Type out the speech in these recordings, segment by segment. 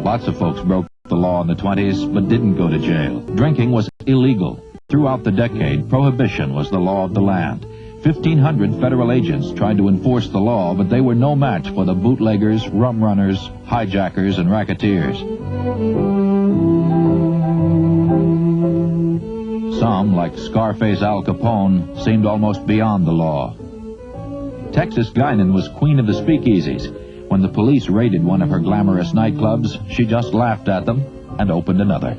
Lots of folks broke the law in the 20s, but didn't go to jail. Drinking was illegal. Throughout the decade, prohibition was the law of the land. 1,500 federal agents tried to enforce the law, but they were no match for the bootleggers, rum runners, hijackers, and racketeers. Some, like Scarface Al Capone, seemed almost beyond the law. Texas Guinan was queen of the speakeasies. When the police raided one of her glamorous nightclubs, she just laughed at them and opened another.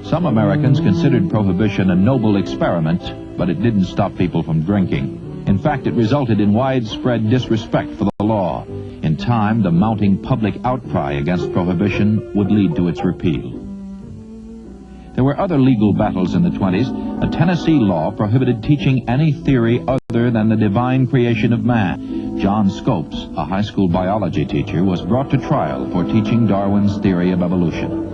Some Americans considered prohibition a noble experiment, but it didn't stop people from drinking. In fact, it resulted in widespread disrespect for the law. In time, the mounting public outcry against prohibition would lead to its repeal. There were other legal battles in the 20s. A Tennessee law prohibited teaching any theory other than the divine creation of man. John Scopes, a high school biology teacher, was brought to trial for teaching Darwin's theory of evolution.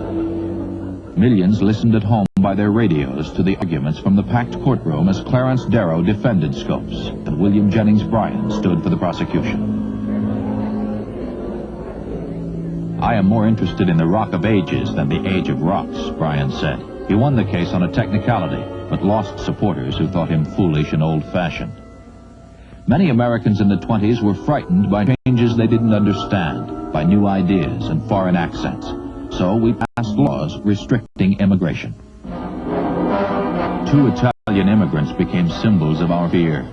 Millions listened at home by their radios to the arguments from the packed courtroom as Clarence Darrow defended Scopes and William Jennings Bryan stood for the prosecution. "I am more interested in the Rock of Ages than the Age of Rocks," Bryan said. He won the case on a technicality, but lost supporters who thought him foolish and old-fashioned. Many Americans in the 20s were frightened by changes they didn't understand, by new ideas and foreign accents. So we passed laws restricting immigration. 2 Italian immigrants became symbols of our fear.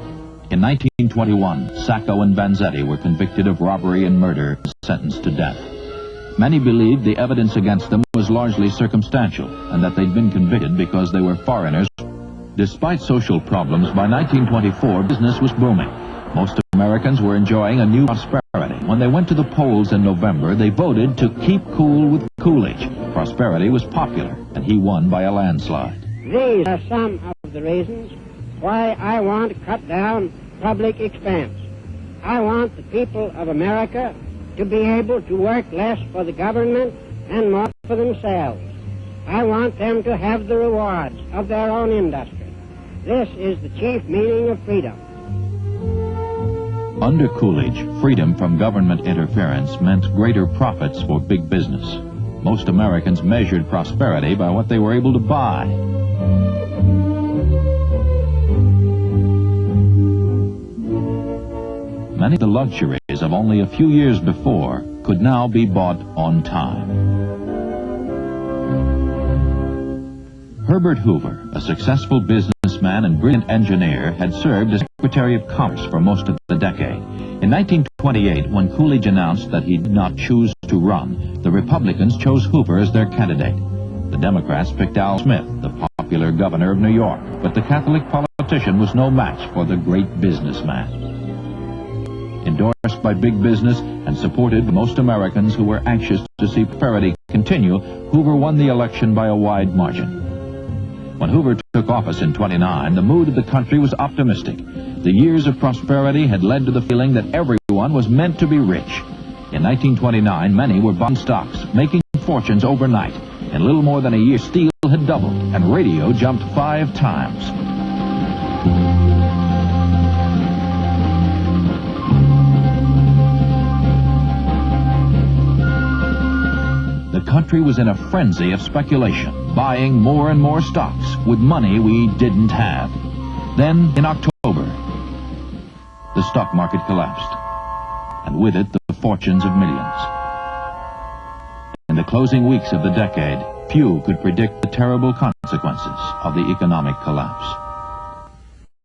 In 1921, Sacco and Vanzetti were convicted of robbery and murder and sentenced to death. Many believed the evidence against them was largely circumstantial and that they'd been convicted because they were foreigners. Despite social problems, by 1924, business was booming. Most Americans were enjoying a new prosperity. When they went to the polls in November, they voted to keep cool with Coolidge. Prosperity was popular, and he won by a landslide. These are some of the reasons why I want to cut down public expense. I want the people of America to be able to work less for the government and more for themselves. I want them to have the rewards of their own industry. This is the chief meaning of freedom. Under Coolidge, freedom from government interference meant greater profits for big business. Most Americans measured prosperity by what they were able to buy. Many of the luxuries of only a few years before could now be bought on time. Herbert Hoover, a successful businessman and brilliant engineer, had served as Secretary of Commerce for most of the decade. In 1928, when Coolidge announced that he did not choose to run, the Republicans chose Hoover as their candidate. The Democrats picked Al Smith, the popular governor of New York, but the Catholic politician was no match for the great businessman. Endorsed by big business and supported by most Americans who were anxious to see prosperity continue, Hoover won the election by a wide margin. When Hoover took office in 1929, the mood of the country was optimistic. The years of prosperity had led to the feeling that everyone was meant to be rich. In 1929, many were buying stocks, making fortunes overnight. In little more than a year, steel had doubled, and radio jumped 5 times. The country was in a frenzy of speculation, buying more and more stocks with money we didn't have. Then, in October, the stock market collapsed, and with it, the fortunes of millions. In the closing weeks of the decade, few could predict the terrible consequences of the economic collapse.